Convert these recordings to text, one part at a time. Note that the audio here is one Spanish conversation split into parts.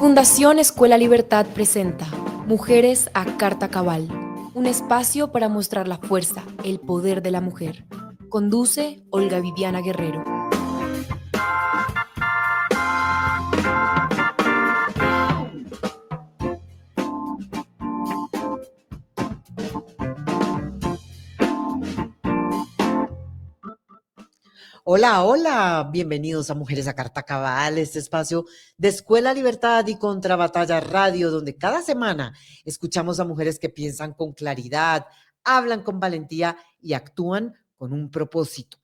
Fundación Escuela Libertad presenta Mujeres a Carta Cabal, un espacio para mostrar la fuerza, el poder de la mujer. Conduce Olga Viviana Guerrero. Hola, hola, bienvenidos a Mujeres a Carta Cabal, este espacio de Escuela Libertad y Contra Batalla Radio, donde cada semana escuchamos a mujeres que piensan con claridad, hablan con valentía y actúan con un propósito.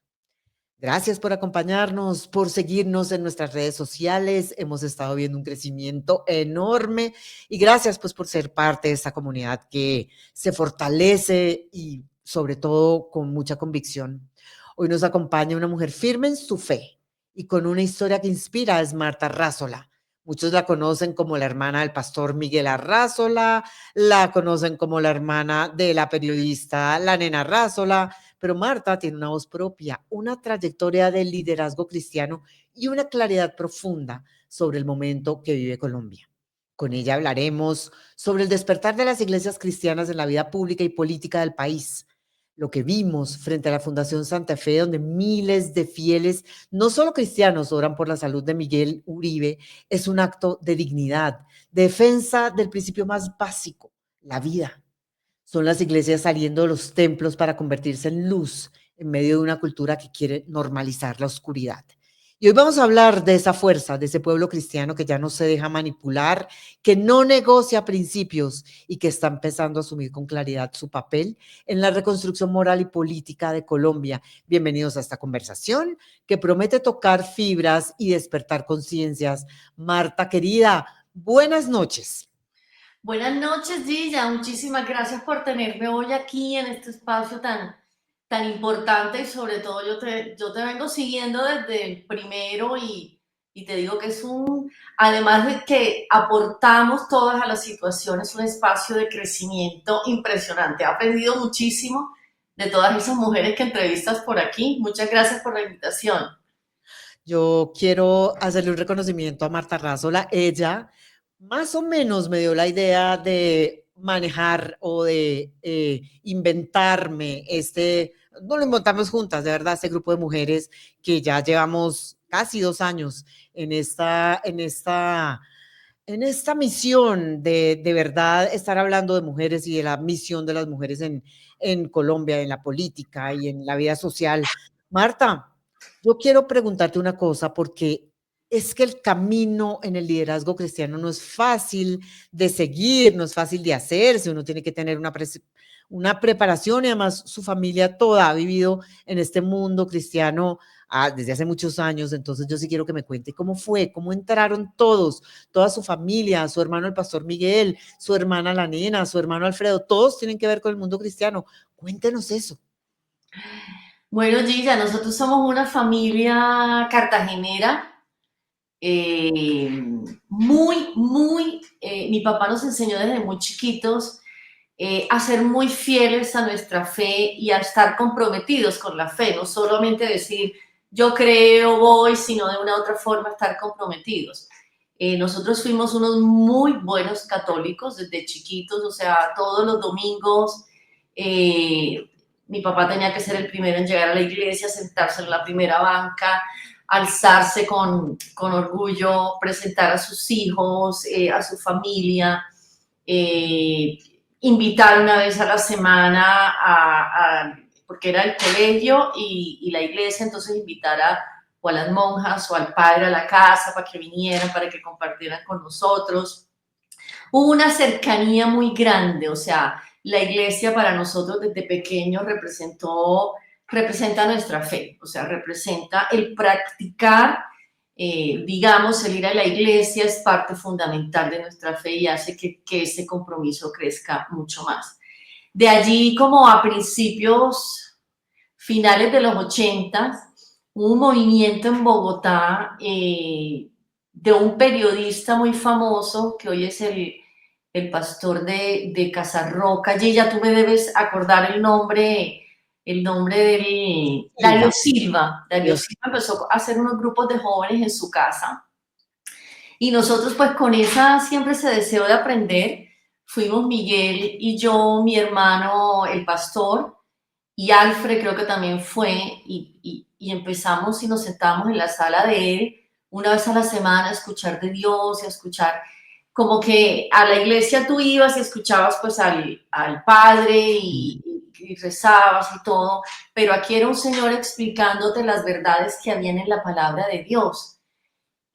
Gracias por acompañarnos, por seguirnos en nuestras redes sociales. Hemos estado viendo un crecimiento enorme y gracias pues por ser parte de esta comunidad que se fortalece y sobre todo con mucha convicción. Hoy nos acompaña una mujer firme en su fe y con una historia que inspira, es Marta Arrázola. Muchos la conocen como la hermana del pastor Miguel Arrázola, la conocen como la hermana de la periodista La Nena Arrázola, pero Marta tiene una voz propia, una trayectoria de liderazgo cristiano y una claridad profunda sobre el momento que vive Colombia. Con ella hablaremos sobre el despertar de las iglesias cristianas en la vida pública y política del país, lo que vimos frente a la Fundación Santa Fe, donde miles de fieles, no solo cristianos, oran por la salud de Miguel Uribe, es un acto de dignidad, de defensa del principio más básico, la vida. Son las iglesias saliendo de los templos para convertirse en luz en medio de una cultura que quiere normalizar la oscuridad. Y hoy vamos a hablar de esa fuerza, de ese pueblo cristiano que ya no se deja manipular, que no negocia principios y que está empezando a asumir con claridad su papel en la reconstrucción moral y política de Colombia. Bienvenidos a esta conversación que promete tocar fibras y despertar conciencias. Marta, querida, buenas noches. Buenas noches, Gilla. Muchísimas gracias por tenerme hoy aquí en este espacio tan importante y sobre todo yo te vengo siguiendo desde el primero y te digo que además de que aportamos todas a las situaciones, un espacio de crecimiento impresionante. He aprendido muchísimo de todas esas mujeres que entrevistas por aquí. Muchas gracias por la invitación. Yo quiero hacerle un reconocimiento a Marta Arrázola. Ella más o menos me dio la idea de manejar o de inventarme no lo inventamos juntas, de verdad, este grupo de mujeres que ya llevamos casi 2 años en esta misión de verdad estar hablando de mujeres y de la misión de las mujeres en Colombia, en la política y en la vida social. Marta, yo quiero preguntarte una cosa porque es que el camino en el liderazgo cristiano no es fácil de seguir, no es fácil de hacerse, uno tiene que tener una preparación y además su familia toda ha vivido en este mundo cristiano desde hace muchos años, entonces yo sí quiero que me cuente cómo fue, cómo entraron todos, toda su familia, su hermano el pastor Miguel, su hermana la Nena, su hermano Alfredo, todos tienen que ver con el mundo cristiano. Cuéntenos eso. Bueno, Gilla, nosotros somos una familia cartagenera. Mi papá nos enseñó desde muy chiquitos a ser muy fieles a nuestra fe y a estar comprometidos con la fe, no solamente decir yo creo, voy, sino de una u otra forma estar comprometidos. Nosotros fuimos unos muy buenos católicos desde chiquitos, o sea, todos los domingos mi papá tenía que ser el primero en llegar a la iglesia, sentarse en la primera banca, alzarse con orgullo, presentar a sus hijos, a su familia, eh, invitar una vez a la semana porque era el colegio y la iglesia, entonces invitar o a las monjas o al padre a la casa para que vinieran, para que compartieran con nosotros. Hubo una cercanía muy grande, o sea, la iglesia para nosotros desde pequeños representa nuestra fe, o sea, representa el practicar, digamos, el ir a la iglesia es parte fundamental de nuestra fe y hace que ese compromiso crezca mucho más. De allí, como a finales de los 80, hubo un movimiento en Bogotá de un periodista muy famoso que hoy es el pastor de Casarroca. Gilla, tú me debes acordar el nombre de Darío Silva. Silva. Darío Dios. Silva empezó a hacer unos grupos de jóvenes en su casa Y nosotros pues con esa siempre ese deseo de aprender, fuimos Miguel y yo, mi hermano, el pastor, y Alfred creo que también fue, y empezamos y nos sentábamos en la sala de él una vez a la semana a escuchar de Dios y a escuchar, como que a la iglesia tú ibas y escuchabas pues al padre y rezabas y todo, pero aquí era un señor explicándote las verdades que habían en la palabra de Dios.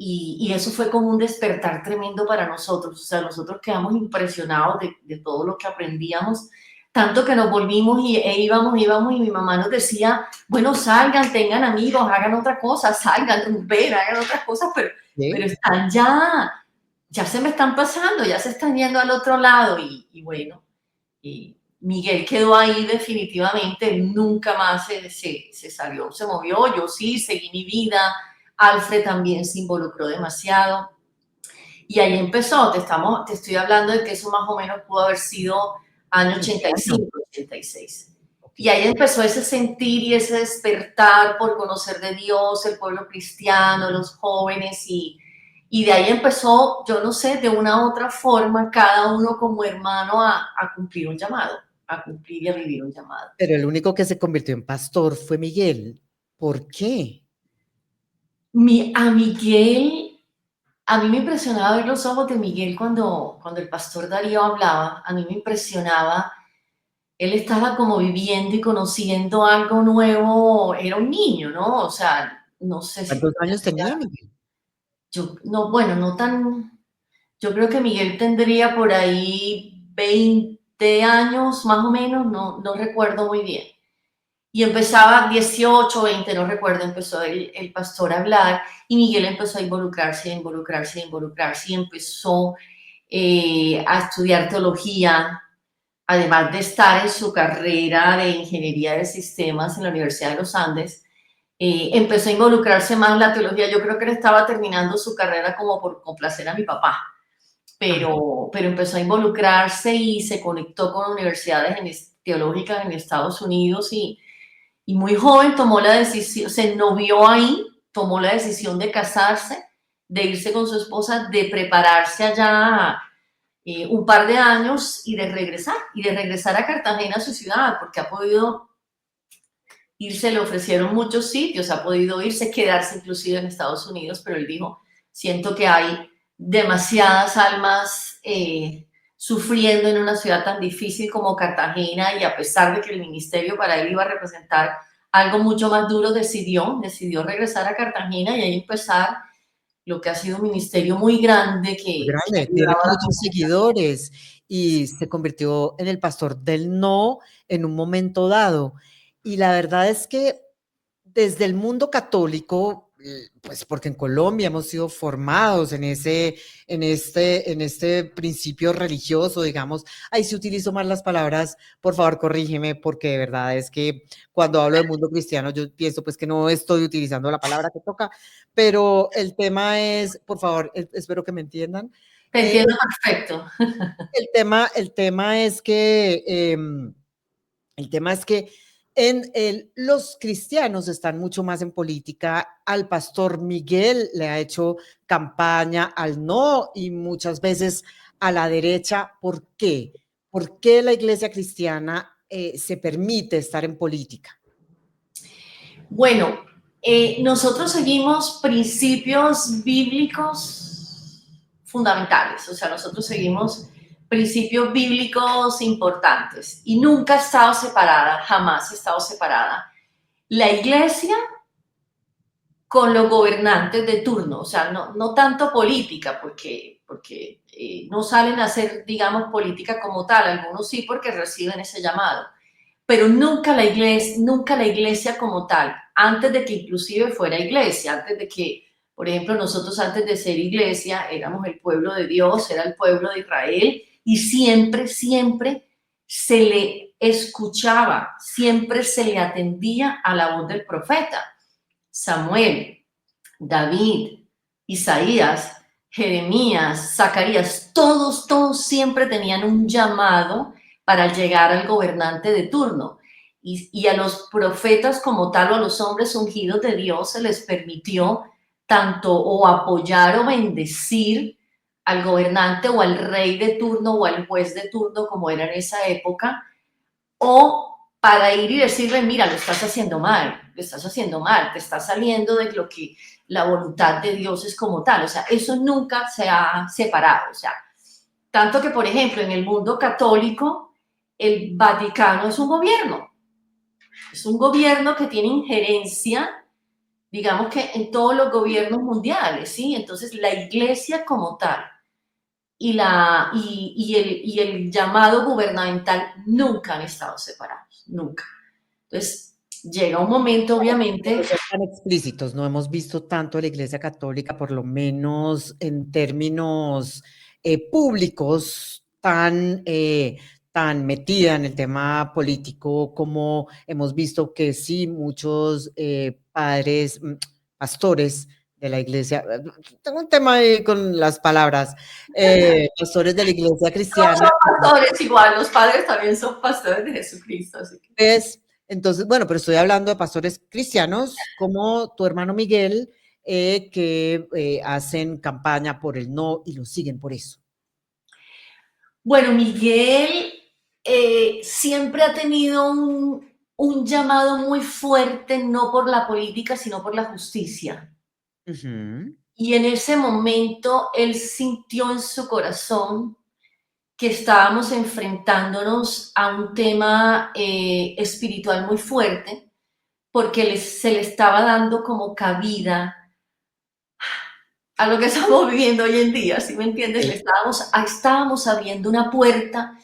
Y eso fue como un despertar tremendo para nosotros. O sea, nosotros quedamos impresionados de todo lo que aprendíamos, tanto que nos volvimos íbamos y mi mamá nos decía, bueno, salgan, tengan amigos, hagan otra cosa, salgan, ven, hagan otras cosas, pero ¿Sí? están ya se me están pasando, ya se están yendo al otro lado y bueno, y Miguel quedó ahí definitivamente, nunca más se salió, se movió, yo sí, seguí mi vida, Alfred también se involucró demasiado y ahí empezó, te estoy hablando de que eso más o menos pudo haber sido año ¿En qué año? 85, 86. Ok. Y ahí empezó ese sentir y ese despertar por conocer de Dios, el pueblo cristiano, los jóvenes y de ahí empezó, yo no sé, de una u otra forma, cada uno como hermano a cumplir un llamado, a cumplir y a vivir un llamado. Pero el único que se convirtió en pastor fue Miguel. ¿Por qué? A Miguel, a mí me impresionaba ver los ojos de Miguel cuando el pastor Darío hablaba, a mí me impresionaba, él estaba como viviendo y conociendo algo nuevo, era un niño, ¿no? O sea, no sé si ¿Cuántos años tenía Miguel? yo, no, bueno, no tan, yo creo que Miguel tendría por ahí 20 años más o menos, no recuerdo muy bien. Y empezaba 18, 20, no recuerdo, empezó el pastor a hablar y Miguel empezó a involucrarse, a involucrarse, a involucrarse y empezó a estudiar teología, además de estar en su carrera de ingeniería de sistemas en la Universidad de los Andes. Empezó a involucrarse más en la teología. Yo creo que él estaba terminando su carrera como por complacer a mi papá, Ajá. pero empezó a involucrarse y se conectó con universidades teológicas en Estados Unidos y muy joven tomó la decisión, se novió ahí, tomó la decisión de casarse, de irse con su esposa, de prepararse allá un par de años y de regresar a Cartagena, a su ciudad, porque ha podido irse, le ofrecieron muchos sitios, ha podido irse, quedarse inclusive en Estados Unidos, pero él dijo, siento que hay demasiadas almas sufriendo en una ciudad tan difícil como Cartagena y a pesar de que el ministerio para él iba a representar algo mucho más duro, decidió regresar a Cartagena y ahí empezar lo que ha sido un ministerio muy grande Muy que ha grande, tiene ayudado a la muchos seguidores y se convirtió en el pastor del no en un momento dado. Y la verdad es que desde el mundo católico, pues porque en Colombia hemos sido formados en este principio religioso, digamos, ahí sí utilizo más las palabras, por favor corrígeme, porque de verdad es que cuando hablo del mundo cristiano yo pienso pues que no estoy utilizando la palabra que toca, pero el tema es, por favor, espero que me entiendan. Te eh, entiendo perfecto. el tema es que los cristianos están mucho más en política. Al pastor Miguel le ha hecho campaña al no y muchas veces a la derecha. ¿Por qué? ¿Por qué la iglesia cristiana se permite estar en política? Bueno, nosotros seguimos principios bíblicos fundamentales, o sea, nosotros seguimos principios bíblicos importantes y nunca he estado separada, jamás he estado separada. La iglesia con los gobernantes de turno, o sea, no tanto política, porque no salen a hacer, digamos, política como tal, algunos sí porque reciben ese llamado, pero nunca la iglesia como tal, antes de que inclusive fuera iglesia, antes de que, por ejemplo, nosotros antes de ser iglesia éramos el pueblo de Dios, era el pueblo de Israel y siempre se le escuchaba, siempre se le atendía a la voz del profeta. Samuel, David, Isaías, Jeremías, Zacarías, todos siempre tenían un llamado para llegar al gobernante de turno. Y a los profetas como tal o a los hombres ungidos de Dios se les permitió tanto o apoyar o bendecir al gobernante o al rey de turno o al juez de turno, como era en esa época, o para ir y decirle, mira, lo estás haciendo mal, te está saliendo de lo que la voluntad de Dios es como tal. O sea, eso nunca se ha separado. O sea, tanto que, por ejemplo, en el mundo católico, el Vaticano es un gobierno que tiene injerencia, digamos que en todos los gobiernos mundiales, ¿sí? Entonces, la iglesia como tal y el llamado gubernamental nunca han estado separados, nunca. Entonces, llega un momento, obviamente. Ser tan explícitos, no hemos visto tanto a la Iglesia Católica, por lo menos en términos públicos, tan metida en el tema político como hemos visto que sí, muchos padres, pastores de la iglesia, tengo un tema ahí con las palabras, pastores de la iglesia No cristiana. son pastores igual, los padres también son pastores de Jesucristo. Así que. Entonces, bueno, pero estoy hablando de pastores cristianos como tu hermano Miguel, que hacen campaña por el no y lo siguen por eso. Bueno, Miguel siempre ha tenido un llamado muy fuerte, no por la política, sino por la justicia. Uh-huh. Y en ese momento él sintió en su corazón que estábamos enfrentándonos a un tema espiritual muy fuerte, porque se le estaba dando como cabida a lo que estamos viviendo hoy en día, ¿sí me entiendes? Sí. Estábamos abriendo una puerta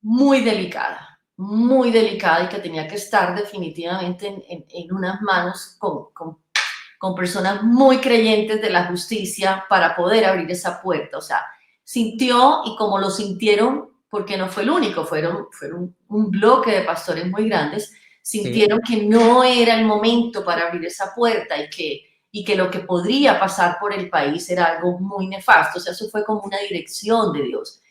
muy delicada y que tenía que estar definitivamente en unas manos con personas muy creyentes de la justicia para poder abrir esa puerta. O sea, sintió, y como lo sintieron, porque no fue el único, fueron un bloque de pastores muy grandes, sintieron que no era el momento para abrir esa puerta y que lo que podría pasar por el país era algo muy nefasto. O sea, eso fue como una dirección de Dios.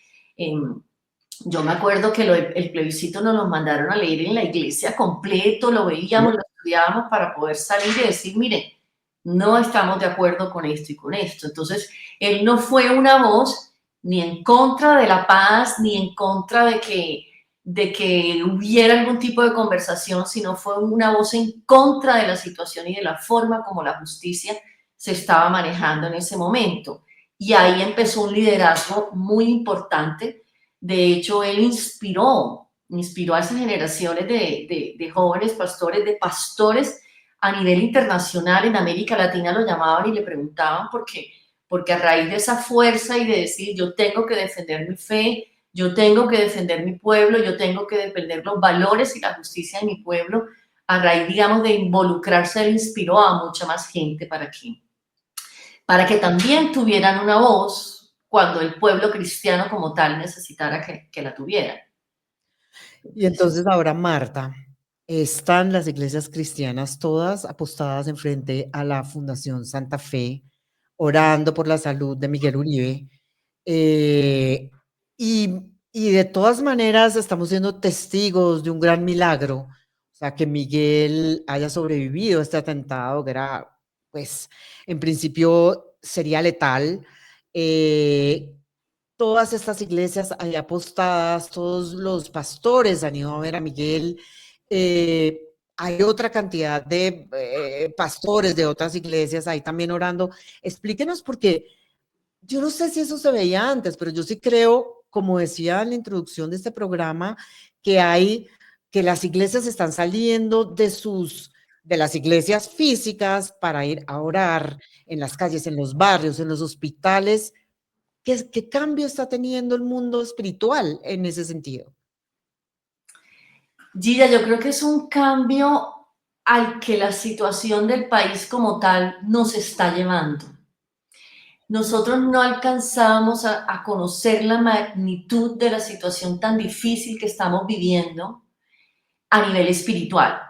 Yo me acuerdo que el plebiscito nos lo mandaron a leer en la iglesia completo, lo veíamos, lo estudiábamos para poder salir y decir, miren, no estamos de acuerdo con esto y con esto. Entonces, él no fue una voz ni en contra de la paz, ni en contra de que hubiera algún tipo de conversación, sino fue una voz en contra de la situación y de la forma como la justicia se estaba manejando en ese momento. Y ahí empezó un liderazgo muy importante. De hecho, él inspiró a esas generaciones de jóvenes pastores, de pastores a nivel internacional. En América Latina lo llamaban y le preguntaban porque a raíz de esa fuerza y de decir, yo tengo que defender mi fe, yo tengo que defender mi pueblo, yo tengo que defender los valores y la justicia de mi pueblo, a raíz, digamos, de involucrarse, él inspiró a mucha más gente para que también tuvieran una voz cuando el pueblo cristiano como tal necesitara que la tuviera. Y entonces ahora, Marta, están las iglesias cristianas todas apostadas enfrente a la Fundación Santa Fe, orando por la salud de Miguel Uribe. Y de todas maneras estamos siendo testigos de un gran milagro, o sea, que Miguel haya sobrevivido a este atentado, que era, pues, en principio sería letal. Todas estas iglesias ahí apostadas, todos los pastores han ido a ver a Miguel. Hay otra cantidad de pastores de otras iglesias ahí también orando. Explíquenos porque yo no sé si eso se veía antes, pero yo sí creo, como decía en la introducción de este programa, que las iglesias están saliendo de las iglesias físicas para ir a orar en las calles, en los barrios, en los hospitales. ¿Qué cambio está teniendo el mundo espiritual en ese sentido? Gilla, yo creo que es un cambio al que la situación del país como tal nos está llevando. Nosotros no alcanzamos a conocer la magnitud de la situación tan difícil que estamos viviendo a nivel espiritual.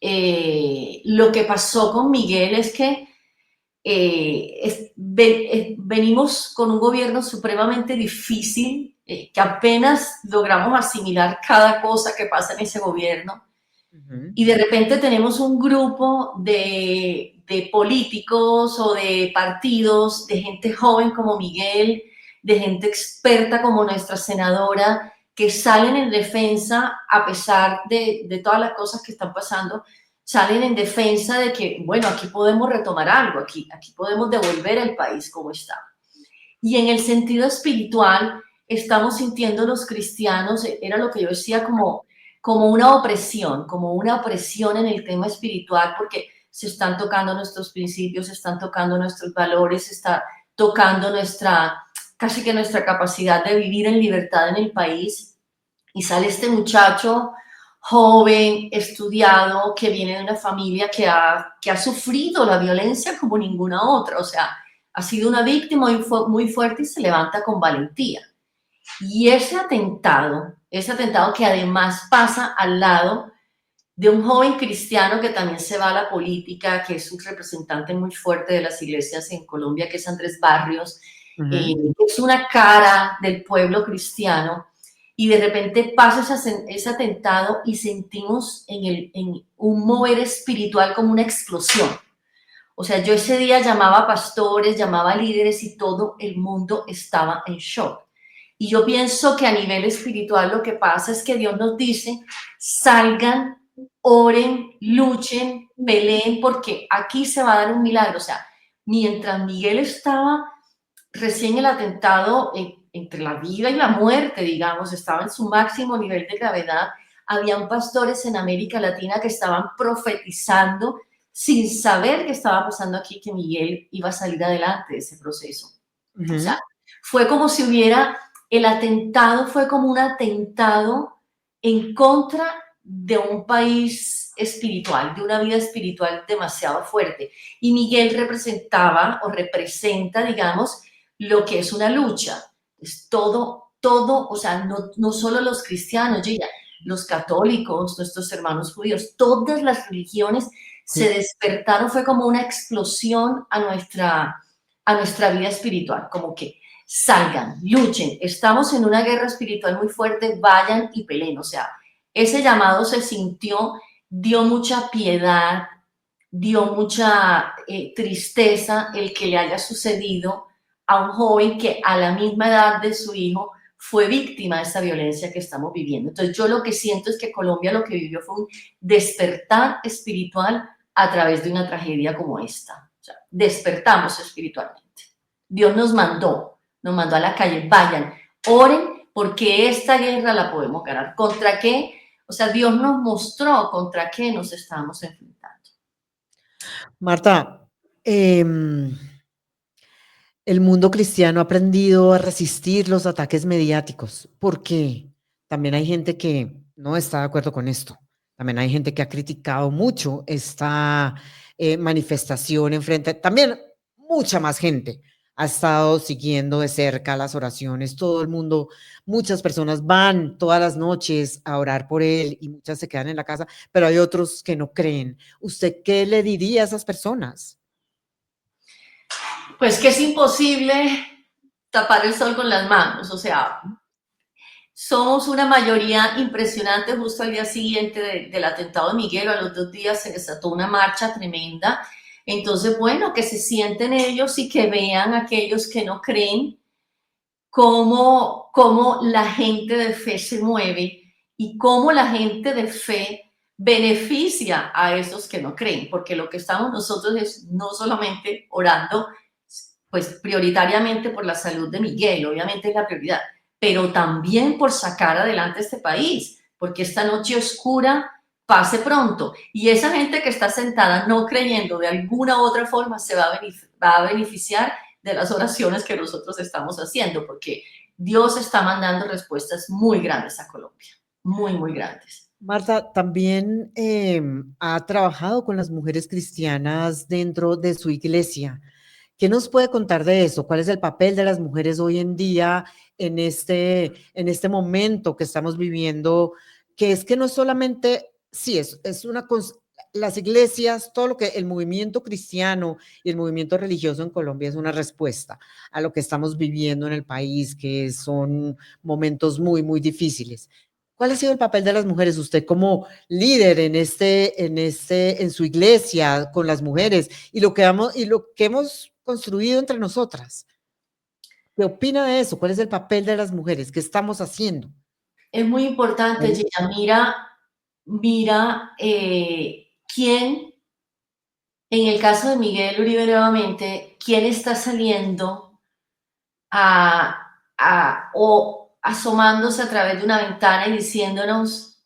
Lo que pasó con Miguel es que venimos con un gobierno supremamente difícil, que apenas logramos asimilar cada cosa que pasa en ese gobierno. Y de repente tenemos un grupo de de políticos o de partidos, de gente joven como Miguel, de gente experta como nuestra senadora, que salen en defensa, a pesar de todas las cosas que están pasando, salen en defensa de que, bueno, aquí podemos retomar algo, aquí podemos devolver el país como está. Y en el sentido espiritual, estamos sintiendo los cristianos, era lo que yo decía, como una opresión en el tema espiritual, porque se están tocando nuestros principios, se están tocando nuestros valores, se está tocando casi que nuestra capacidad de vivir en libertad en el país. Y sale este muchacho joven, estudiado, que viene de una familia que ha sufrido la violencia como ninguna otra, o sea, ha sido una víctima muy fuerte y se levanta con valentía. Y ese atentado que además pasa al lado de un joven cristiano que también se va a la política, que es un representante muy fuerte de las iglesias en Colombia, que es Andrés Barrios, es una cara del pueblo cristiano, y de repente pasa ese atentado y sentimos en un mover espiritual como una explosión. O sea, yo ese día llamaba a pastores, llamaba a líderes y todo el mundo estaba en shock. Y yo pienso que a nivel espiritual lo que pasa es que Dios nos dice, salgan, oren, luchen, peleen, porque aquí se va a dar un milagro. O sea, mientras Miguel estaba recién el atentado entre la vida y la muerte, digamos, estaba en su máximo nivel de gravedad, habían pastores en América Latina que estaban profetizando sin saber qué estaba pasando aquí, que Miguel iba a salir adelante de ese proceso. O sea, fue como si el atentado fue como un atentado en contra de un país espiritual, de una vida espiritual demasiado fuerte. Y Miguel representaba o representa, digamos, lo que es una lucha. Es todo, o sea, no solo los cristianos, los católicos, nuestros hermanos judíos, todas las religiones se despertaron, fue como una explosión a nuestra vida espiritual, como que salgan, luchen, estamos en una guerra espiritual muy fuerte, vayan y peleen. O sea, ese llamado se sintió, dio mucha piedad, dio mucha tristeza el que le haya sucedido a un joven que a la misma edad de su hijo fue víctima de esta violencia que estamos viviendo. Entonces yo lo que siento es que Colombia lo que vivió fue un despertar espiritual a través de una tragedia como esta. O sea, despertamos espiritualmente. Dios nos mandó a la calle, vayan, oren, porque esta guerra la podemos ganar. ¿Contra qué? O sea, Dios nos mostró contra qué nos estábamos enfrentando. Marta, el mundo cristiano ha aprendido a resistir los ataques mediáticos, porque también hay gente que no está de acuerdo con esto. También hay gente que ha criticado mucho esta manifestación enfrente. También mucha más gente ha estado siguiendo de cerca las oraciones. Todo el mundo, muchas personas van todas las noches a orar por él y muchas se quedan en la casa, pero hay otros que no creen. ¿Usted qué le diría a esas personas? Pues que es imposible tapar el sol con las manos. O sea, somos una mayoría impresionante. Justo al día siguiente del atentado de Miguel, a los 2 días se desató una marcha tremenda. Entonces, bueno, que se sienten ellos y que vean a aquellos que no creen cómo la gente de fe se mueve y cómo la gente de fe beneficia a esos que no creen, porque lo que estamos nosotros es no solamente orando, pues prioritariamente por la salud de Miguel, obviamente es la prioridad, pero también por sacar adelante este país, porque esta noche oscura pase pronto. Y esa gente que está sentada no creyendo de alguna u otra forma se va a beneficiar de las oraciones que nosotros estamos haciendo, porque Dios está mandando respuestas muy grandes a Colombia, muy, muy grandes. Marta, también ha trabajado con las mujeres cristianas dentro de su iglesia. ¿Qué nos puede contar de eso? ¿Cuál es el papel de las mujeres hoy en día en este momento que estamos viviendo? Que es que no solamente, sí, es una las iglesias, todo lo que el movimiento cristiano y el movimiento religioso en Colombia es una respuesta a lo que estamos viviendo en el país, que son momentos muy, muy difíciles. ¿Cuál ha sido el papel de las mujeres? Usted como líder en su iglesia con las mujeres y lo que hemos construido entre nosotras. ¿Qué opina de eso? ¿Cuál es el papel de las mujeres? ¿Qué estamos haciendo? Es muy importante, Gina. Mira, quién, en el caso de Miguel Uribe nuevamente, quién está saliendo o asomándose a través de una ventana y diciéndonos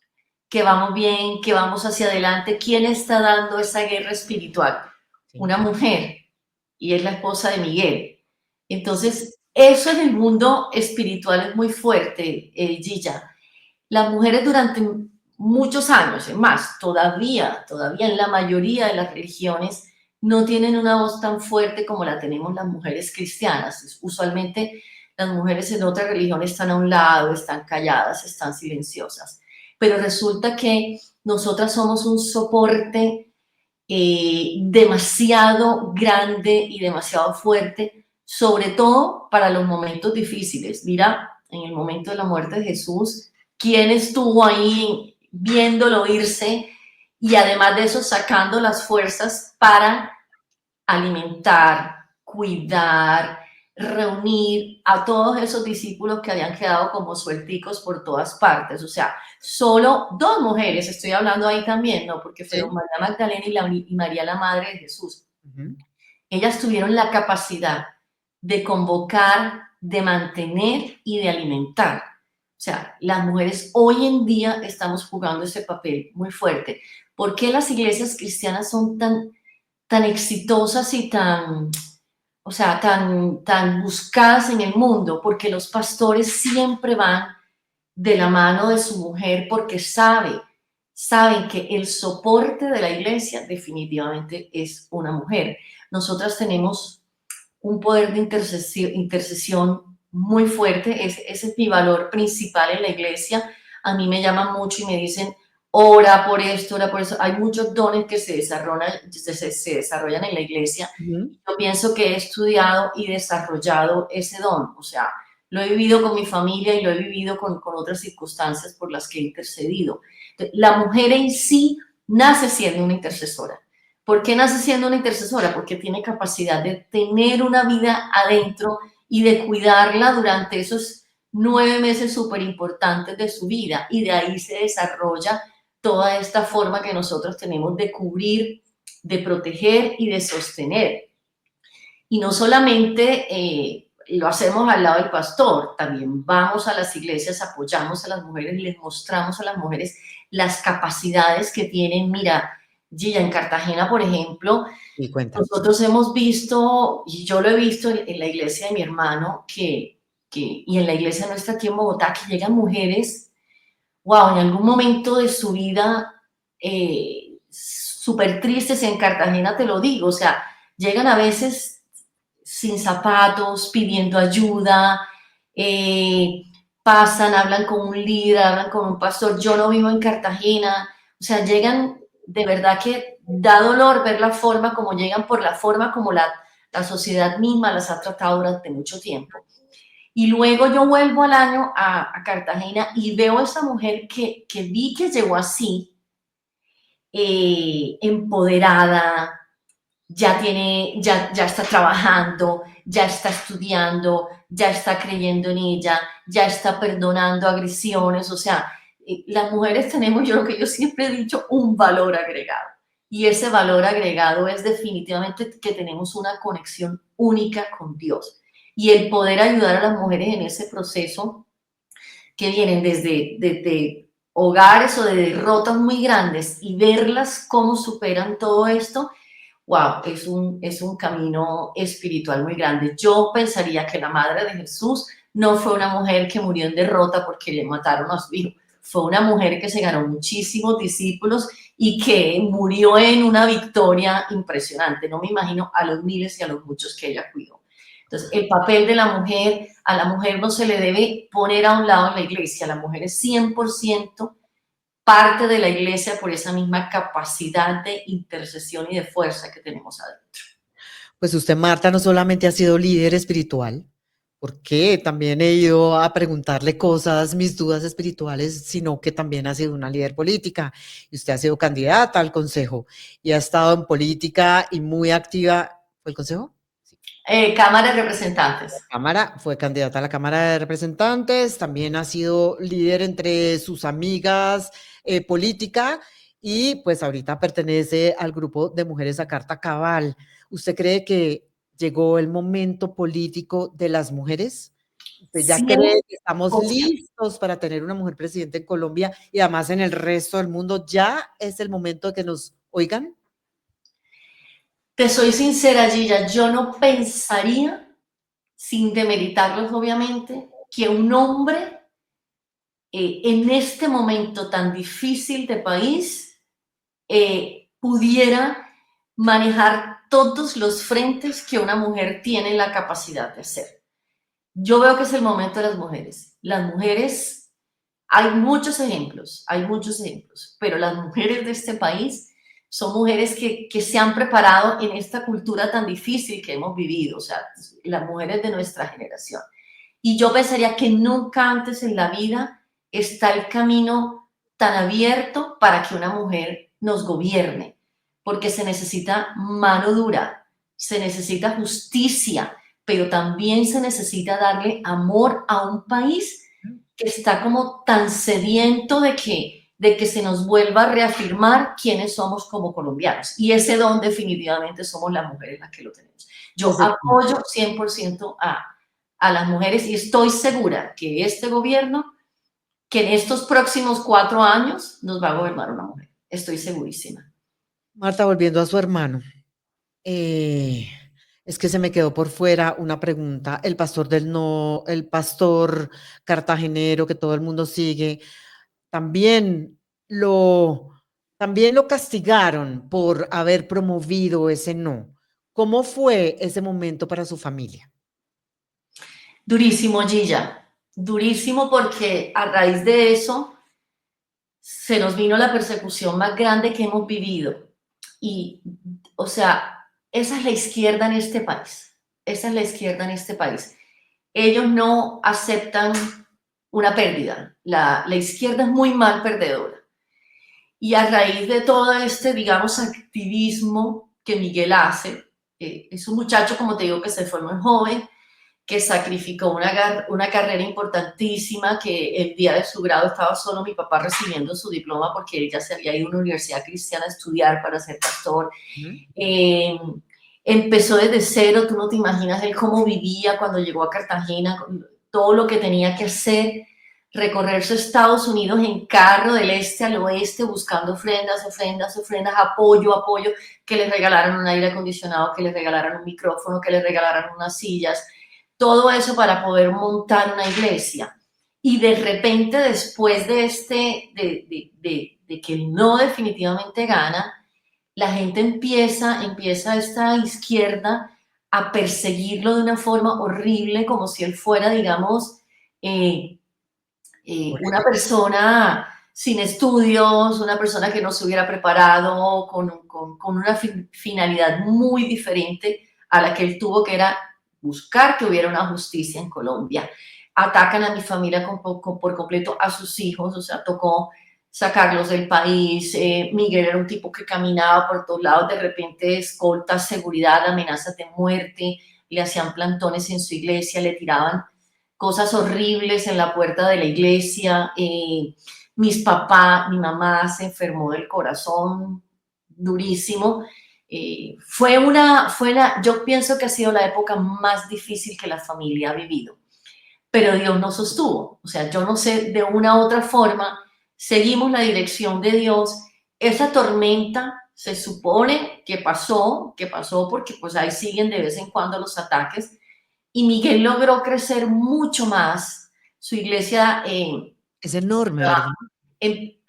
que vamos bien, que vamos hacia adelante. ¿Quién está dando esa guerra espiritual? Sí. Una mujer, y es la esposa de Miguel. Entonces, eso en el mundo espiritual es muy fuerte, Gilla. Las mujeres durante muchos años, es más, todavía en la mayoría de las religiones, no tienen una voz tan fuerte como la tenemos las mujeres cristianas. Usualmente las mujeres en otras religiones están a un lado, están calladas, están silenciosas. Pero resulta que nosotras somos un soporte demasiado grande y demasiado fuerte, sobre todo para los momentos difíciles. Mira, en el momento de la muerte de Jesús, ¿quién estuvo ahí viéndolo irse y además de eso sacando las fuerzas para alimentar, cuidar, reunir a todos esos discípulos que habían quedado como suelticos por todas partes? O sea, solo 2 mujeres, estoy hablando ahí también, ¿no? Porque fueron Sí. María Magdalena y María la Madre de Jesús. Uh-huh. Ellas tuvieron la capacidad de convocar, de mantener y de alimentar. O sea, las mujeres hoy en día estamos jugando ese papel muy fuerte. ¿Por qué las iglesias cristianas son tan exitosas y o sea, tan buscadas en el mundo? Porque los pastores siempre van de la mano de su mujer porque saben que el soporte de la iglesia definitivamente es una mujer. Nosotras tenemos un poder de intercesión muy fuerte. Ese es mi valor principal en la iglesia. A mí me llaman mucho y me dicen, ora por esto, ora por eso. Hay muchos dones que se desarrollan en la iglesia. Uh-huh. Yo pienso que he estudiado y desarrollado ese don. O sea, lo he vivido con mi familia y lo he vivido con otras circunstancias por las que he intercedido. Entonces, la mujer en sí nace siendo una intercesora. ¿Por qué nace siendo una intercesora? Porque tiene capacidad de tener una vida adentro y de cuidarla durante esos 9 meses súper importantes de su vida. Y de ahí se desarrolla toda esta forma que nosotros tenemos de cubrir, de proteger y de sostener. Y no solamente lo hacemos al lado del pastor, también vamos a las iglesias, apoyamos a las mujeres y les mostramos a las mujeres las capacidades que tienen. Mira, Gilla, en Cartagena, por ejemplo, Y cuenta. nosotros hemos visto, y yo lo he visto en la iglesia de mi hermano, y en la iglesia nuestra aquí en Bogotá, que llegan mujeres, wow, en algún momento de su vida, súper tristes. En Cartagena te lo digo, o sea, llegan a veces sin zapatos, pidiendo ayuda, pasan, hablan con un líder, hablan con un pastor. Yo no vivo en Cartagena, o sea, llegan, de verdad que da dolor ver la forma como llegan, por la forma como la sociedad misma las ha tratado durante mucho tiempo. Y luego yo vuelvo al año a Cartagena y veo a esa mujer que vi que llegó así, empoderada, ya está trabajando, ya está estudiando, ya está creyendo en ella, ya está perdonando agresiones. O sea, las mujeres tenemos, yo lo que yo siempre he dicho, un valor agregado. Y ese valor agregado es definitivamente que tenemos una conexión única con Dios. Y el poder ayudar a las mujeres en ese proceso que vienen desde hogares o de derrotas muy grandes y verlas cómo superan todo esto, wow, es un camino espiritual muy grande. Yo pensaría que la madre de Jesús no fue una mujer que murió en derrota porque le mataron a su hijo. Fue una mujer que se ganó muchísimos discípulos y que murió en una victoria impresionante. No me imagino a los miles y a los muchos que ella cuidó. Entonces, el papel de la mujer, a la mujer no se le debe poner a un lado en la iglesia. La mujer es 100% parte de la iglesia por esa misma capacidad de intercesión y de fuerza que tenemos adentro. Pues usted, Marta, no solamente ha sido líder espiritual, porque también he ido a preguntarle cosas, mis dudas espirituales, sino que también ha sido una líder política y usted ha sido candidata al consejo y ha estado en política y muy activa. ¿Fue el consejo? Sí. Cámara de Representantes. Cámara, fue candidata a la Cámara de Representantes, también ha sido líder entre sus amigas política y pues ahorita pertenece al grupo de Mujeres a Carta Cabal. ¿Usted cree que llegó el momento político de las mujeres? ¿Usted ya cree que estamos 100%. listos para tener una mujer presidenta en Colombia y además en el resto del mundo? ¿Ya es el momento de que nos oigan? Te soy sincera, Gilla, yo no pensaría, sin demeritarlos obviamente, que un hombre en este momento tan difícil de país pudiera manejar todos los frentes que una mujer tiene la capacidad de hacer. Yo veo que es el momento de las mujeres. Las mujeres, hay muchos ejemplos, pero las mujeres de este país son mujeres que se han preparado en esta cultura tan difícil que hemos vivido, o sea, las mujeres de nuestra generación. Y yo pensaría que nunca antes en la vida está el camino tan abierto para que una mujer nos gobierne, porque se necesita mano dura, se necesita justicia, pero también se necesita darle amor a un país que está como tan sediento de que se nos vuelva a reafirmar quiénes somos como colombianos. Y ese don definitivamente somos las mujeres las que lo tenemos. Yo apoyo 100% a las mujeres y estoy segura que este gobierno, que en estos próximos 4 años nos va a gobernar una mujer. Estoy segurísima. Marta, volviendo a su hermano, es que se me quedó por fuera una pregunta. El pastor el pastor cartagenero que todo el mundo sigue, también lo, también lo castigaron por haber promovido ese no. ¿Cómo fue ese momento para su familia? Durísimo, Gilla. Durísimo porque a raíz de eso se nos vino la persecución más grande que hemos vivido. Y, o sea, esa es la izquierda en este país. Esa es la izquierda en este país. Ellos no aceptan una pérdida. La izquierda es muy mal perdedora. Y a raíz de todo este, digamos, activismo que Miguel hace, es un muchacho, como te digo, que se fue muy joven, que sacrificó una carrera importantísima, que el día de su grado estaba solo mi papá recibiendo su diploma porque él ya se había ido a una universidad cristiana a estudiar para ser pastor. Empezó desde cero, tú no te imaginas él cómo vivía cuando llegó a Cartagena, todo lo que tenía que hacer, recorrerse Estados Unidos en carro del este al oeste, buscando ofrendas, apoyo, que les regalaran un aire acondicionado, que les regalaran un micrófono, que les regalaran unas sillas, todo eso para poder montar una iglesia. Y de repente, después de que no definitivamente gana, la gente empieza esta izquierda a perseguirlo de una forma horrible, como si él fuera, digamos, una persona sin estudios, una persona que no se hubiera preparado, con una finalidad muy diferente a la que él tuvo, que era buscar que hubiera una justicia en Colombia. Atacan a mi familia por completo, a sus hijos, o sea, tocó sacarlos del país. Miguel era un tipo que caminaba por todos lados, de repente escoltas, seguridad, amenazas de muerte, le hacían plantones en su iglesia, le tiraban cosas horribles en la puerta de la iglesia. Mi mamá se enfermó del corazón durísimo. Yo pienso que ha sido la época más difícil que la familia ha vivido, pero Dios nos sostuvo. O sea, yo no sé, de una u otra forma, seguimos la dirección de Dios. Esa tormenta se supone que pasó porque pues ahí siguen de vez en cuando los ataques, y Miguel logró crecer mucho más. Su iglesia... Es enorme, ¿verdad?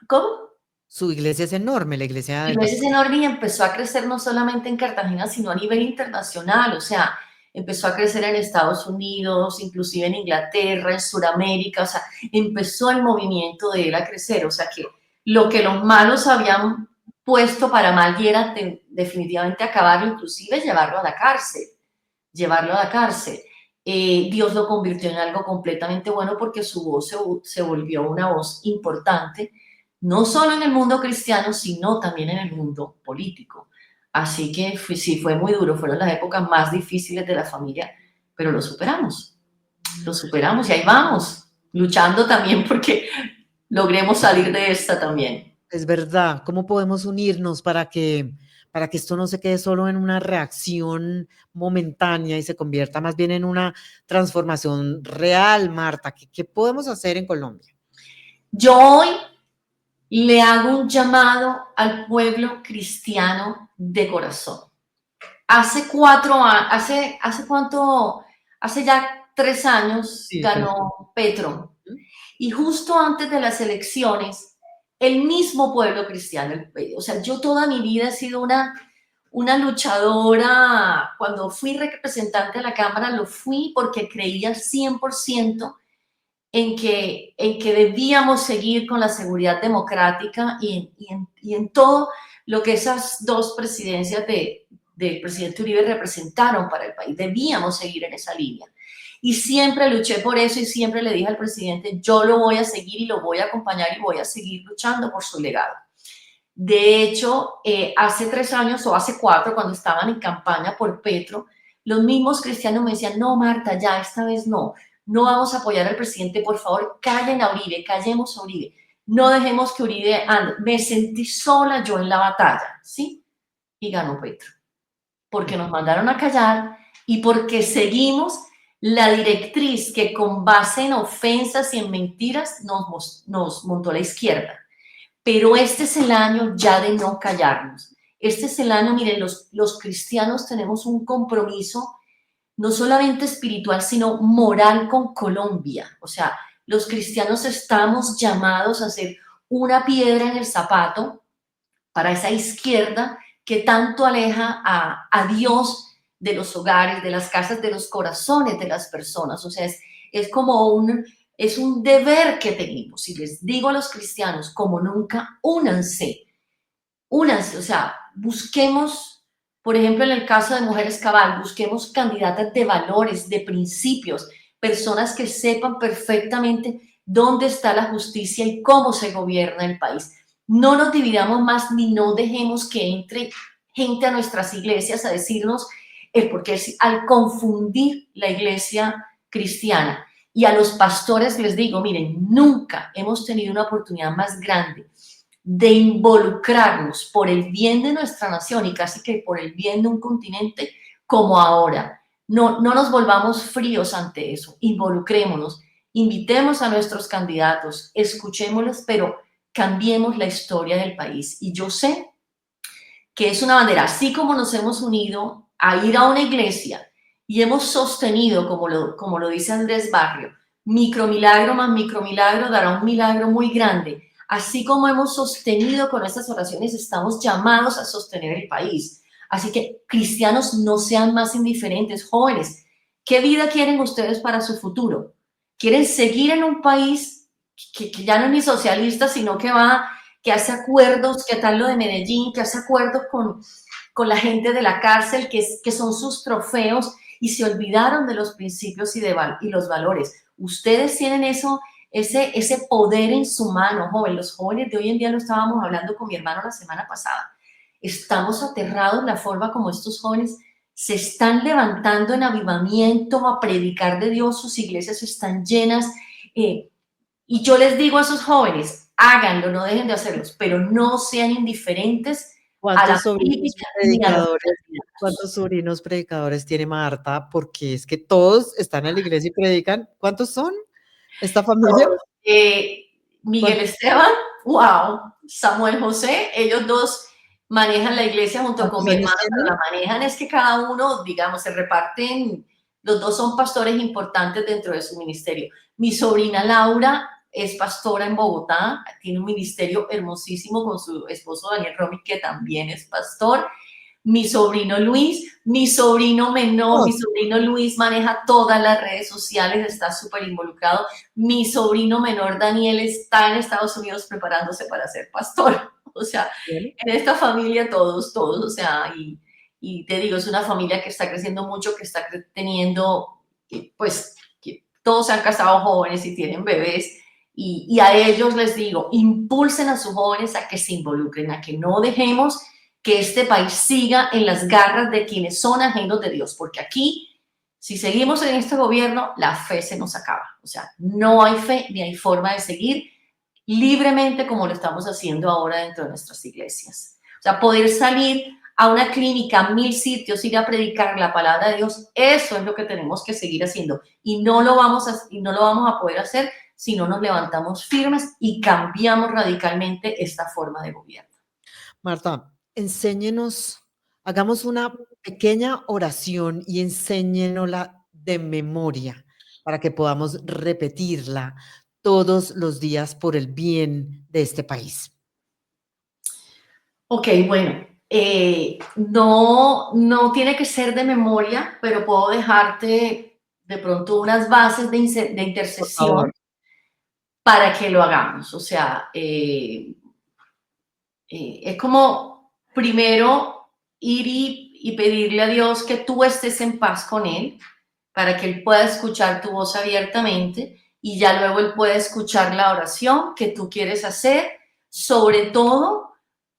¿Cómo? Su iglesia es enorme, la iglesia del Iglesia pastor. es enorme y empezó a crecer no solamente en Cartagena, sino a nivel internacional. O sea, empezó a crecer en Estados Unidos, inclusive en Inglaterra, en Sudamérica. O sea, empezó el movimiento de él a crecer. O sea, que lo que los malos habían puesto para mal y era definitivamente acabarlo, inclusive llevarlo a la cárcel. Dios lo convirtió en algo completamente bueno porque su voz se volvió una voz importante, no solo en el mundo cristiano, sino también en el mundo político. Así que sí, fue muy duro, fueron las épocas más difíciles de la familia, pero lo superamos y ahí vamos, luchando también porque logremos salir de esta también. Es verdad. ¿Cómo podemos unirnos para que esto no se quede solo en una reacción momentánea y se convierta más bien en una transformación real, Marta? ¿Qué podemos hacer en Colombia? Yo hoy le hago un llamado al pueblo cristiano de corazón. Hace 4 años, hace cuánto, hace ya 3 años Sí, 3 años. ganó Petro. Y justo antes de las elecciones, el mismo pueblo cristiano, o sea, yo toda mi vida he sido una luchadora. Cuando fui representante de la Cámara, lo fui porque creía 100% en que debíamos seguir con la seguridad democrática y en todo lo que esas dos presidencias del presidente Uribe representaron para el país. Debíamos seguir en esa línea. Y siempre luché por eso y siempre le dije al presidente, yo lo voy a seguir y lo voy a acompañar y voy a seguir luchando por su legado. De hecho, hace 3 años o hace 4, cuando estaban en campaña por Petro, los mismos cristianos me decían, no, Marta, ya esta vez no vamos a apoyar al presidente, por favor, callen a Uribe, callemos a Uribe, no dejemos que Uribe ande. Me sentí sola yo en la batalla, ¿sí? Y ganó Petro, porque nos mandaron a callar y porque seguimos la directriz que con base en ofensas y en mentiras nos montó la izquierda. Pero este es el año ya de no callarnos. Este es el año, miren, los cristianos tenemos un compromiso no solamente espiritual, sino moral con Colombia. O sea, los cristianos estamos llamados a ser una piedra en el zapato para esa izquierda que tanto aleja a Dios de los hogares, de las casas, de los corazones de las personas. O sea, es como es un deber que tenemos. Y les digo a los cristianos, como nunca, únanse, o sea, busquemos, por ejemplo, en el caso de Mujeres Cabal, busquemos candidatas de valores, de principios, personas que sepan perfectamente dónde está la justicia y cómo se gobierna el país. No nos dividamos más ni no dejemos que entre gente a nuestras iglesias a decirnos porque al confundir la iglesia cristiana y a los pastores les digo, miren, nunca hemos tenido una oportunidad más grande de involucrarnos por el bien de nuestra nación y casi que por el bien de un continente como ahora. No nos volvamos fríos ante eso, involucrémonos, invitemos a nuestros candidatos, escuchémoslos, pero cambiemos la historia del país. Y yo sé que es una bandera, así como nos hemos unido a ir a una iglesia y hemos sostenido, como lo dice Andrés Barrio, micromilagro más micromilagro dará un milagro muy grande. Así como hemos sostenido con estas oraciones, estamos llamados a sostener el país. Así que cristianos, no sean más indiferentes. Jóvenes, ¿qué vida quieren ustedes para su futuro? ¿Quieren seguir en un país que ya no es ni socialista, sino que hace acuerdos, que tal lo de Medellín, que hace acuerdos con la gente de la cárcel, que son sus trofeos y se olvidaron de los principios y los valores? Ustedes tienen ese poder en su mano, joven. Los jóvenes de hoy en día, lo estábamos hablando con mi hermano la semana pasada, estamos aterrados la forma como estos jóvenes se están levantando en avivamiento a predicar de Dios, sus iglesias están llenas, y yo les digo a esos jóvenes, háganlo, no dejen de hacerlos, pero no sean indiferentes a la ¿Cuántos sobrinos política ni a los predicadores, candidatos. cuántos sobrinos predicadores tiene Marta? Porque es que todos están en la iglesia y predican. ¿Cuántos son esta familia? Eh, Miguel ¿Cuántos, Esteban, wow, Samuel José, ellos dos manejan la iglesia junto con cuántos mi años hermano, pero tienen? la manejan es que cada uno, digamos, se reparten, los dos son pastores importantes dentro de su ministerio. Mi sobrina Laura es pastora en Bogotá, tiene un ministerio hermosísimo con su esposo Daniel Romy, que también es pastor. Mi sobrino Luis, mi sobrino menor, mi sobrino Luis maneja todas las redes sociales, está súper involucrado. Mi sobrino menor Daniel está en Estados Unidos preparándose para ser pastor. O sea, Bueno, en esta familia todos, o sea, y te digo, es una familia que está creciendo mucho, que está teniendo pues que todos se han casado jóvenes y tienen bebés, y a ellos les digo, impulsen a sus jóvenes a que se involucren, a que no dejemos que este país siga en las garras de quienes son ajenos de Dios, porque aquí, si seguimos en este gobierno, la fe se nos acaba. O sea, no hay fe ni hay forma de seguir libremente como lo estamos haciendo ahora dentro de nuestras iglesias. O sea, poder salir a una clínica, a 1000 sitios, ir a predicar la palabra de Dios, eso es lo que tenemos que seguir haciendo. Y no lo vamos a poder hacer si no nos levantamos firmes y cambiamos radicalmente esta forma de gobierno. Marta, enséñenos, hagamos una pequeña oración y enséñenosla de memoria para que podamos repetirla todos los días por el bien de este país. Ok, bueno, no tiene que ser de memoria, pero puedo dejarte de pronto unas bases de Por intercesión favor. para que lo hagamos. O sea, es como primero ir y pedirle a Dios que tú estés en paz con Él, para que Él pueda escuchar tu voz abiertamente y ya luego Él pueda escuchar la oración que tú quieres hacer, sobre todo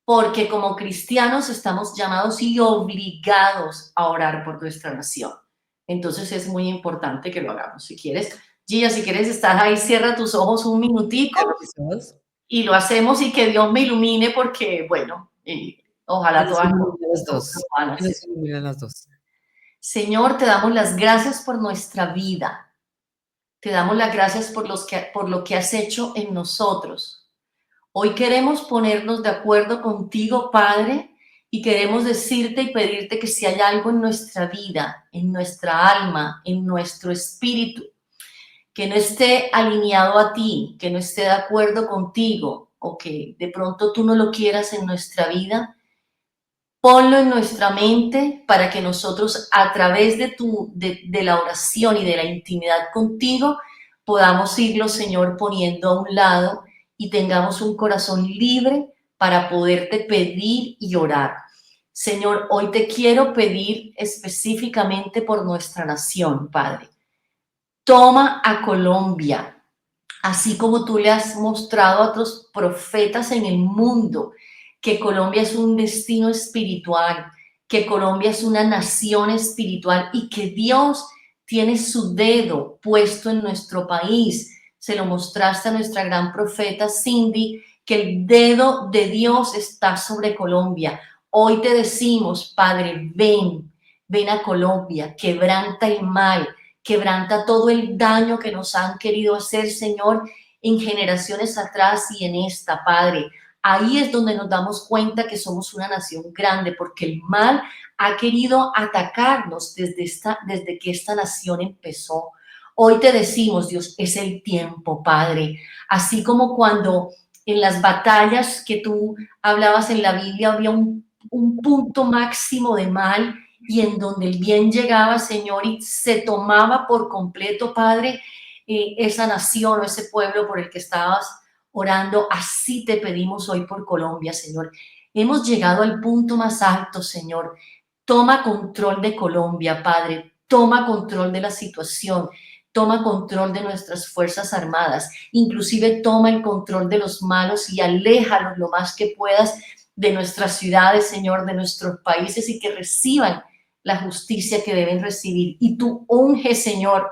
porque como cristianos estamos llamados y obligados a orar por nuestra nación. Entonces es muy importante que lo hagamos. Si quieres, Gia, si quieres estar ahí, cierra tus ojos un minutico Cierra mis ojos. y lo hacemos y que Dios me ilumine porque, bueno, Que ojalá nos todas ilumine a los lo dos. van a Que hacer. nos ilumine a las dos. Señor, te damos las gracias por nuestra vida. Te damos las gracias por lo que has hecho en nosotros. Hoy queremos ponernos de acuerdo contigo, Padre, y queremos decirte y pedirte que si hay algo en nuestra vida, en nuestra alma, en nuestro espíritu, que no esté alineado a ti, que no esté de acuerdo contigo, o que de pronto tú no lo quieras en nuestra vida, ponlo en nuestra mente para que nosotros a través de la oración y de la intimidad contigo podamos irlo, Señor, poniendo a un lado y tengamos un corazón libre para poderte pedir y orar. Señor, hoy te quiero pedir específicamente por nuestra nación, Padre. Toma a Colombia, así como tú le has mostrado a otros profetas en el mundo que Colombia es un destino espiritual, que Colombia es una nación espiritual y que Dios tiene su dedo puesto en nuestro país. Se lo mostraste a nuestra gran profeta Cindy, que el dedo de Dios está sobre Colombia. Hoy te decimos, Padre, ven a Colombia, quebranta el mal, quebranta todo el daño que nos han querido hacer, Señor, en generaciones atrás y en esta, Padre. Ahí es donde nos damos cuenta que somos una nación grande, porque el mal ha querido atacarnos desde que esta nación empezó. Hoy te decimos, Dios, es el tiempo, Padre. Así como cuando en las batallas que tú hablabas en la Biblia había un punto máximo de mal, y en donde el bien llegaba, Señor, y se tomaba por completo, Padre, esa nación o ese pueblo por el que estabas orando. Así te pedimos hoy por Colombia, Señor. Hemos llegado al punto más alto, Señor. Toma control de Colombia, Padre. Toma control de la situación. Toma control de nuestras Fuerzas Armadas. Inclusive toma el control de los malos y aléjalos lo más que puedas de nuestras ciudades, Señor, de nuestros países, y que reciban la justicia que deben recibir. Y tú unge, Señor,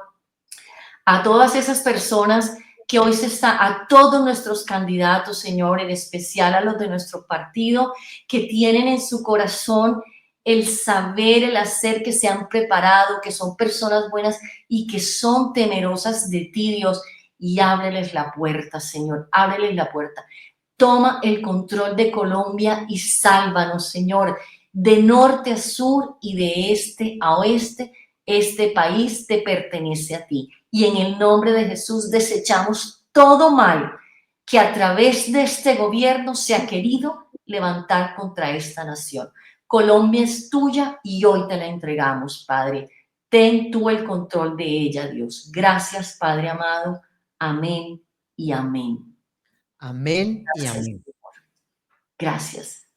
a todas esas personas que hoy a todos nuestros candidatos, Señor, en especial a los de nuestro partido, que tienen en su corazón el saber, el hacer, que se han preparado, que son personas buenas y que son temerosas de ti, Dios. Y ábreles la puerta, Señor, ábreles la puerta. Toma el control de Colombia y sálvanos, Señor, de norte a sur y de este a oeste. Este país te pertenece a ti. Y en el nombre de Jesús desechamos todo mal que a través de este gobierno se ha querido levantar contra esta nación. Colombia es tuya y hoy te la entregamos, Padre. Ten tú el control de ella, Dios. Gracias, Padre amado. Amén y amén. Amén y Gracias. amén. Gracias.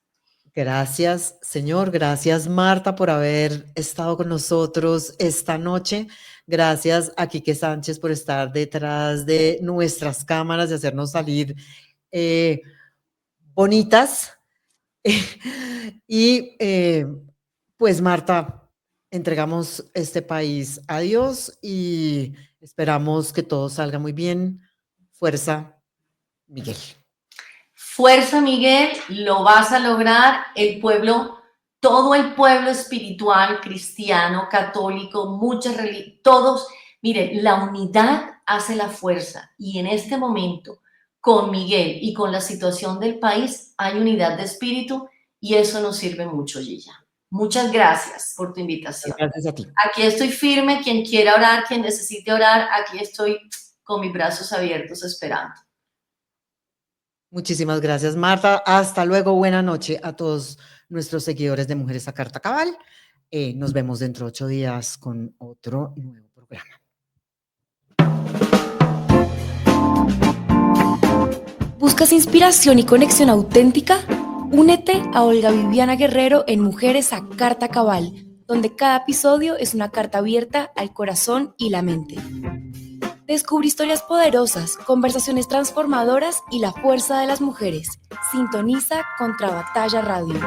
Gracias, Señor. Gracias, Marta, por haber estado con nosotros esta noche. Gracias a Quique Sánchez por estar detrás de nuestras cámaras y hacernos salir bonitas. Y pues, Marta, entregamos este país a Dios y esperamos que todo salga muy bien. Fuerza, Miguel. Fuerza, Miguel, lo vas a lograr. El pueblo, todo el pueblo espiritual, cristiano, católico, todos, miren, la unidad hace la fuerza y en este momento, con Miguel y con la situación del país, hay unidad de espíritu y eso nos sirve mucho, Gilla. Muchas gracias por tu invitación. Gracias a ti. Aquí estoy firme, quien quiera orar, quien necesite orar, aquí estoy con mis brazos abiertos esperando. Muchísimas gracias, Marta. Hasta luego. Buena noche a todos nuestros seguidores de Mujeres a Carta Cabal. Nos vemos dentro de 8 días con otro nuevo programa. ¿Buscas inspiración y conexión auténtica? Únete a Olga Viviana Guerrero en Mujeres a Carta Cabal, donde cada episodio es una carta abierta al corazón y la mente. Descubre historias poderosas, conversaciones transformadoras y la fuerza de las mujeres. Sintoniza Contra Batalla Radio.